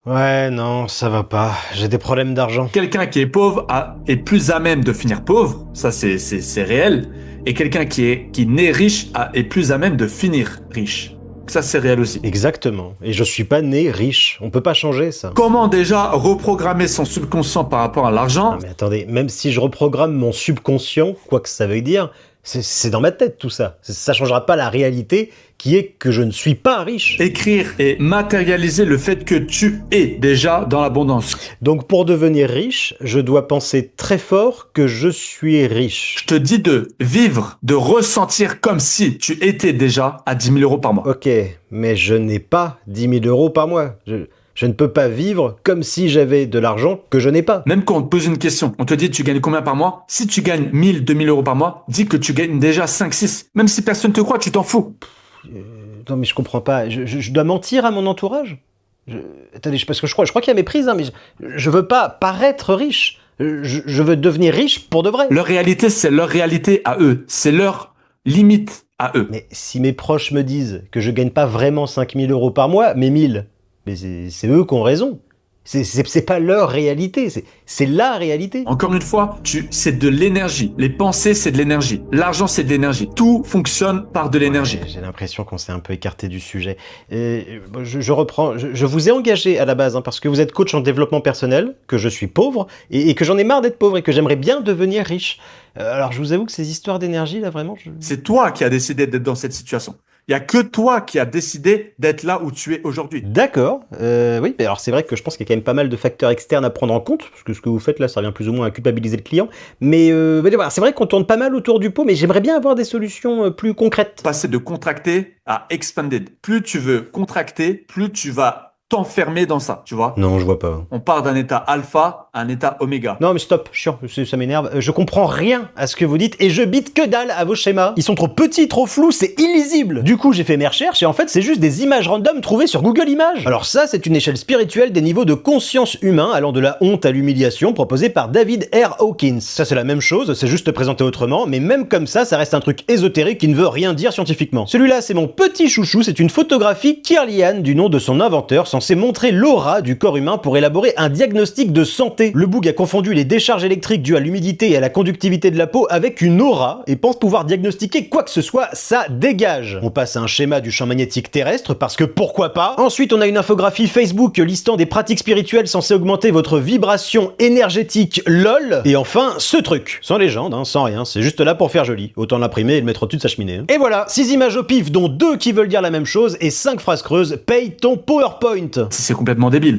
Ouais, non, ça va pas. J'ai des problèmes d'argent. Quelqu'un qui est pauvre est plus à même de finir pauvre, ça c'est réel. Et quelqu'un qui naît riche est plus à même de finir riche. Ça c'est réel aussi. Exactement. Et je suis pas né riche. On peut pas changer ça. Comment déjà reprogrammer son subconscient par rapport à l'argent? Non mais attendez, même si je reprogramme mon subconscient, quoi que ça veuille dire, c'est dans ma tête tout ça. Ça changera pas la réalité qui est que je ne suis pas riche. Écrire et matérialiser le fait que tu es déjà dans l'abondance. Donc pour devenir riche, je dois penser très fort que je suis riche. Je te dis de vivre, de ressentir comme si tu étais déjà à 10 000 euros par mois. Ok, mais je n'ai pas 10 000 euros par mois. Je ne peux pas vivre comme si j'avais de l'argent que je n'ai pas. Même quand on te pose une question, on te dit tu gagnes combien par mois? Si tu gagnes 1000, 2000 euros par mois, dis que tu gagnes déjà 5, 6. Même si personne te croit, tu t'en fous. Non mais je comprends pas. Je dois mentir à mon entourage Attendez, parce que je crois qu'il y a méprise, hein, mais je veux pas paraître riche. Je veux devenir riche pour de vrai. Leur réalité, c'est leur réalité à eux. C'est leur limite à eux. Mais si mes proches me disent que je gagne pas vraiment 5 000 euros par mois, mais 1000, mais c'est eux qui ont raison. C'est pas leur réalité, c'est la réalité. Encore une fois, c'est de l'énergie. Les pensées, c'est de l'énergie. L'argent, c'est de l'énergie. Tout fonctionne par de l'énergie. Ouais, j'ai l'impression qu'on s'est un peu écarté du sujet. Je reprends. Je vous ai engagé à la base, hein, parce que vous êtes coach en développement personnel, que je suis pauvre, et que j'en ai marre d'être pauvre, et que j'aimerais bien devenir riche. Alors je vous avoue que ces histoires d'énergie, là, vraiment... C'est toi qui as décidé d'être dans cette situation. Il n'y a que toi qui as décidé d'être là où tu es aujourd'hui. D'accord, oui, mais alors c'est vrai que je pense qu'il y a quand même pas mal de facteurs externes à prendre en compte, parce que ce que vous faites là, ça revient plus ou moins à culpabiliser le client, mais voilà, c'est vrai qu'on tourne pas mal autour du pot, mais j'aimerais bien avoir des solutions plus concrètes. Passer de contracté à expanded. Plus tu veux contracter, plus tu vas t'enfermer dans ça, tu vois. Non, je vois pas. On part d'un état alpha à un état oméga. Non mais stop, chiant, ça m'énerve. Je comprends rien à ce que vous dites et je bite que dalle à vos schémas. Ils sont trop petits, trop flous, c'est illisible. Du coup, j'ai fait mes recherches et en fait, c'est juste des images random trouvées sur Google Images. Alors ça, c'est une échelle spirituelle des niveaux de conscience humain allant de la honte à l'humiliation proposée par David R. Hawkins. Ça, c'est la même chose, c'est juste présenté autrement, mais même comme ça reste un truc ésotérique qui ne veut rien dire scientifiquement. Celui-là, c'est mon petit chouchou, c'est une photographie Kirlian du nom de son inventeur, censé montrer l'aura du corps humain pour élaborer un diagnostic de santé. Le boug a confondu les décharges électriques dues à l'humidité et à la conductivité de la peau avec une aura et pense pouvoir diagnostiquer quoi que ce soit, ça dégage. On passe à un schéma du champ magnétique terrestre parce que pourquoi pas. Ensuite, on a une infographie Facebook listant des pratiques spirituelles censées augmenter votre vibration énergétique LOL. Et enfin, ce truc. Sans légende, hein, sans rien, c'est juste là pour faire joli. Autant l'imprimer et le mettre au-dessus de sa cheminée. Hein. Et voilà, 6 images au pif dont 2 qui veulent dire la même chose et 5 phrases creuses. Paye ton PowerPoint. C'est complètement débile.